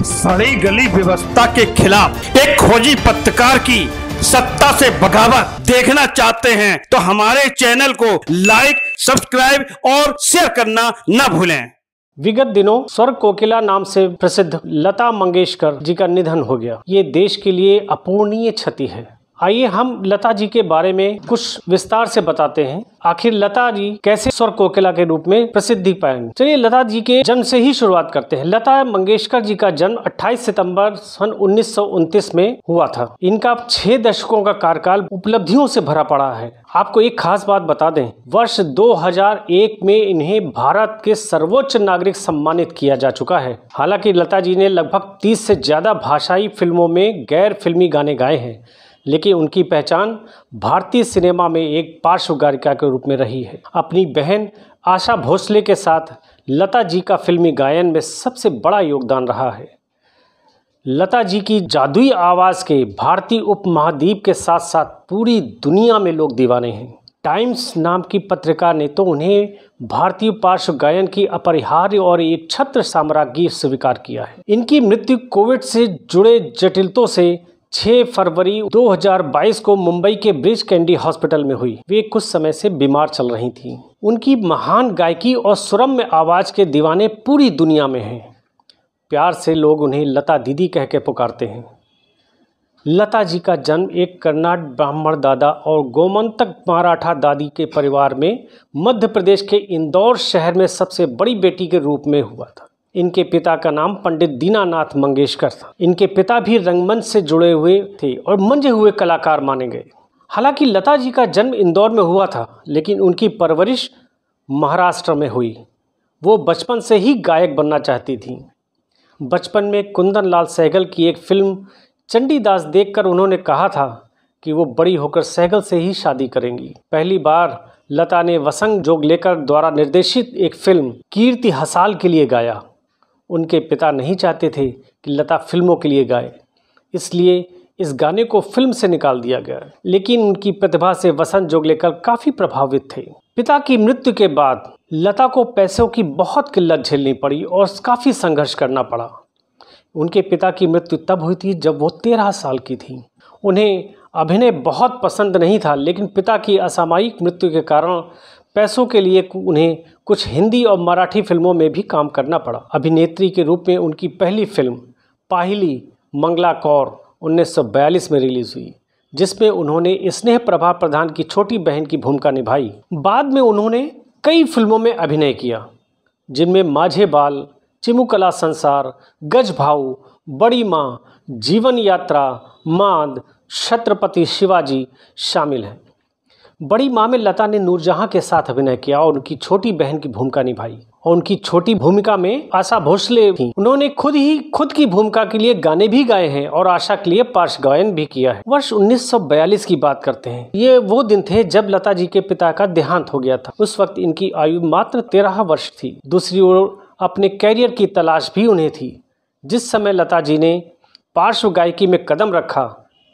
सड़ी गली व्यवस्था के खिलाफ एक खोजी पत्रकार की सत्ता से बगावत देखना चाहते हैं तो हमारे चैनल को लाइक, सब्सक्राइब और शेयर करना न भूलें। विगत दिनों स्वर कोकिला नाम से प्रसिद्ध लता मंगेशकर जी का निधन हो गया। ये देश के लिए अपूरणीय क्षति है। आइए हम लता जी के बारे में कुछ विस्तार से बताते हैं। आखिर लता जी कैसे स्वर कोकिला के रूप में प्रसिद्धि पाए। चलिए लता जी के जन्म से ही शुरुआत करते हैं। लता मंगेशकर जी का जन्म 28 सितंबर सन 1929 में हुआ था। इनका 6 दशकों का कार्यकाल उपलब्धियों से भरा पड़ा है। आपको एक खास बात बता दें, वर्ष 2001 में इन्हें भारत के सर्वोच्च नागरिक सम्मानित किया जा चुका है। हालांकि लता जी ने लगभग 30 से ज्यादा भाषाई फिल्मों में गैर फिल्मी गाने गाए हैं, लेकिन उनकी पहचान भारतीय सिनेमा में एक पार्श्व गायिका के रूप में रही है। अपनी बहन आशा भोसले के साथ लता जी का फिल्मी गायन में सबसे बड़ा योगदान रहा है। लता जी की जादुई आवाज़ के भारतीय उपमहाद्वीप के साथ साथ पूरी दुनिया में लोग दीवाने हैं। टाइम्स नाम की पत्रिका ने तो उन्हें भारतीय पार्श्व गायन की अपरिहार्य और एक छत्र साम्राज्ञी स्वीकार किया है। इनकी मृत्यु कोविड से जुड़े जटिलताओं से 6 फरवरी 2022 को मुंबई के ब्रिज कैंडी हॉस्पिटल में हुई। वे कुछ समय से बीमार चल रही थीं। उनकी महान गायकी और सुरम्य आवाज़ के दीवाने पूरी दुनिया में हैं। प्यार से लोग उन्हें लता दीदी कह के पुकारते हैं। लता जी का जन्म एक कर्नाट ब्राह्मण दादा और गोमंतक मराठा दादी के परिवार में मध्य प्रदेश के इंदौर शहर में सबसे बड़ी बेटी के रूप में हुआ था। इनके पिता का नाम पंडित दीनानाथ मंगेशकर था। इनके पिता भी रंगमंच से जुड़े हुए थे और मंझे हुए कलाकार माने गए। हालांकि लता जी का जन्म इंदौर में हुआ था, लेकिन उनकी परवरिश महाराष्ट्र में हुई। वो बचपन से ही गायक बनना चाहती थीं। बचपन में कुंदन लाल सहगल की एक फिल्म चंडीदास देखकर उन्होंने कहा था कि वो बड़ी होकर सहगल से ही शादी करेंगी। पहली बार लता ने वसंत जोगलेकर द्वारा निर्देशित एक फिल्म कीर्ति हसाल के लिए गाया। उनके पिता नहीं चाहते थे कि लता फिल्मों के लिए गाए, इसलिए इस गाने को फिल्म से निकाल दिया गया। लेकिन उनकी प्रतिभा से वसंत जोगलेकर काफ़ी प्रभावित थे। पिता की मृत्यु के बाद लता को पैसों की बहुत किल्लत झेलनी पड़ी और काफ़ी संघर्ष करना पड़ा। उनके पिता की मृत्यु तब हुई थी जब वो 13 साल की थी। उन्हें अभिनय बहुत पसंद नहीं था, लेकिन पिता की असामयिक मृत्यु के कारण पैसों के लिए उन्हें कुछ हिंदी और मराठी फिल्मों में भी काम करना पड़ा। अभिनेत्री के रूप में उनकी पहली फिल्म पाहिली मंगला कौर 1942 में रिलीज़ हुई, जिसमें उन्होंने स्नेह प्रभा प्रधान की छोटी बहन की भूमिका निभाई। बाद में उन्होंने कई फिल्मों में अभिनय किया, जिनमें माझे बाल, चिमुकला संसार, गज भाऊ, बड़ी माँ, जीवन यात्रा, मांद, छत्रपति शिवाजी शामिल हैं। बड़ी माँ में लता ने नूरजहां के साथ अभिनय किया और उनकी छोटी बहन की भूमिका निभाई। और उनकी छोटी भूमिका में आशा भोसले थी। उन्होंने खुद की भूमिका के लिए गाने भी गाए हैं और आशा के लिए पार्श्व गायन भी किया है। वर्ष 1942 की बात करते हैं। ये वो दिन थे जब लता जी के पिता का देहांत हो गया था। उस वक्त इनकी आयु मात्र 13 वर्ष थी। दूसरी ओर अपने कैरियर की तलाश भी उन्हें थी। जिस समय लता जी ने पार्श्व गायकी में कदम रखा,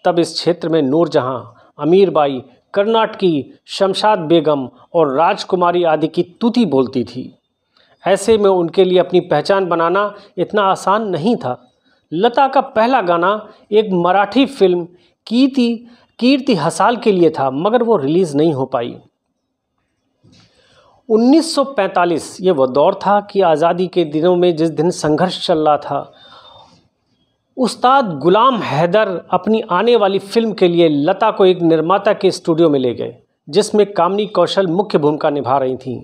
तब इस क्षेत्र में नूरजहां, अमीरबाई, कर्नाटक की शमशाद बेगम और राजकुमारी आदि की तूती बोलती थी। ऐसे में उनके लिए अपनी पहचान बनाना इतना आसान नहीं था। लता का पहला गाना एक मराठी फिल्म कीर्ति हसाल के लिए था, मगर वो रिलीज़ नहीं हो पाई। 1945 ये वो दौर था कि आज़ादी के दिनों में जिस दिन संघर्ष चल रहा था, उस्ताद गुलाम हैदर अपनी आने वाली फिल्म के लिए लता को एक निर्माता के स्टूडियो में ले गए, जिसमें कामिनी कौशल मुख्य भूमिका निभा रही थीं।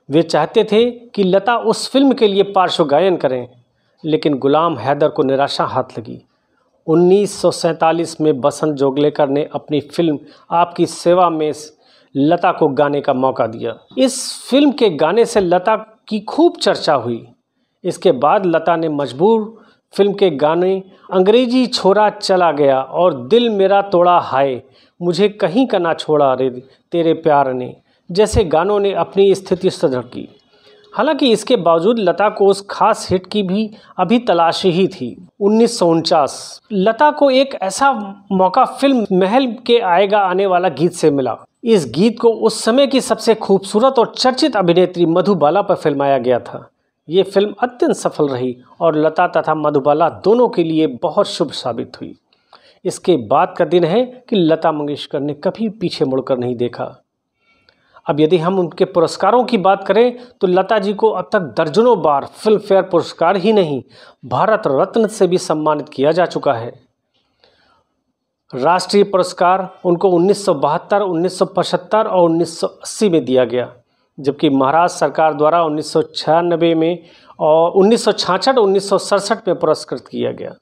वे चाहते थे कि लता उस फिल्म के लिए पार्श्व गायन करें, लेकिन गुलाम हैदर को निराशा हाथ लगी। 1947 में वसंत जोगलेकर ने अपनी फिल्म आपकी सेवा में लता को गाने का मौका दिया। इस फिल्म के गाने से लता की खूब चर्चा हुई। इसके बाद लता ने मजबूर फिल्म के गाने अंग्रेजी छोरा चला गया और दिल मेरा तोड़ा हाय, मुझे कहीं का ना छोड़ा रे तेरे प्यार ने जैसे गानों ने अपनी स्थिति सुदृढ़ की। हालांकि इसके बावजूद लता को उस खास हिट की भी अभी तलाश ही थी। 1949 लता को एक ऐसा मौका फिल्म महल के आएगा आने वाला गीत से मिला। इस गीत को उस समय की सबसे खूबसूरत और चर्चित अभिनेत्री मधुबाला पर फिल्माया गया था। ये फिल्म अत्यंत सफल रही और लता तथा मधुबाला दोनों के लिए बहुत शुभ साबित हुई। इसके बाद का दिन है कि लता मंगेशकर ने कभी पीछे मुड़कर नहीं देखा। अब यदि हम उनके पुरस्कारों की बात करें तो लता जी को अब तक दर्जनों बार फिल्म फेयर पुरस्कार ही नहीं, भारत रत्न से भी सम्मानित किया जा चुका है। राष्ट्रीय पुरस्कार उनको 1972, 1975 और 1980 में दिया गया, जबकि महाराष्ट्र सरकार द्वारा 1996 में और 1966 और 1967 में पुरस्कृत किया गया।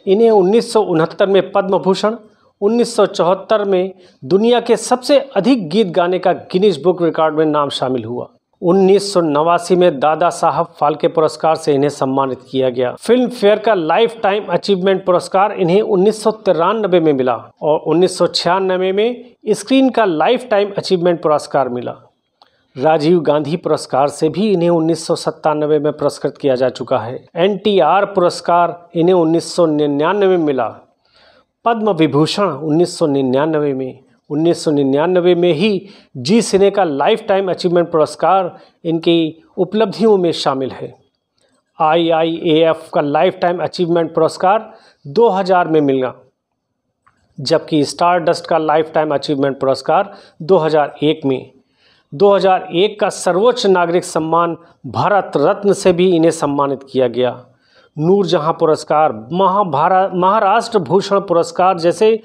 इन्हें 1969 में पद्म भूषण, 1974 में दुनिया के सबसे अधिक गीत गाने का गिनीज बुक रिकॉर्ड में नाम शामिल हुआ। 1989 में दादा साहब फाल्के पुरस्कार से इन्हें सम्मानित किया गया। फिल्म फेयर का लाइफ टाइम अचीवमेंट पुरस्कार इन्हें 1993 में मिला और 1996 में स्क्रीन का लाइफ टाइम अचीवमेंट पुरस्कार मिला। राजीव गांधी पुरस्कार से भी इन्हें 1997 में पुरस्कृत किया जा चुका है। NTR पुरस्कार इन्हें 1999 में मिला। पद्म विभूषण 1999 में, 1999 में ही जी सिने का लाइफ टाइम अचीवमेंट पुरस्कार इनकी उपलब्धियों में शामिल है। IIAF का लाइफ टाइम अचीवमेंट पुरस्कार 2000 में मिला, जबकि स्टार डस्ट का लाइफ टाइम अचीवमेंट पुरस्कार 2001 में। 2001 का सर्वोच्च नागरिक सम्मान भारत रत्न से भी इन्हें सम्मानित किया गया। नूरजहां पुरस्कार, महाराष्ट्र भूषण पुरस्कार जैसे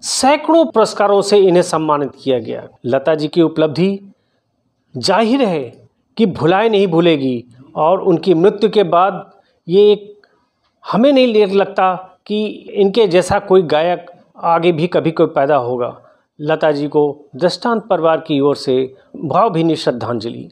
सैकड़ों पुरस्कारों से इन्हें सम्मानित किया गया। लता जी की उपलब्धि जाहिर है कि भुलाए नहीं भूलेगी और उनकी मृत्यु के बाद ये एक हमें नहीं लगता कि इनके जैसा कोई गायक आगे भी कभी कोई पैदा होगा। लता जी को दृष्टांत परिवार की ओर से भावभीनी श्रद्धांजलि।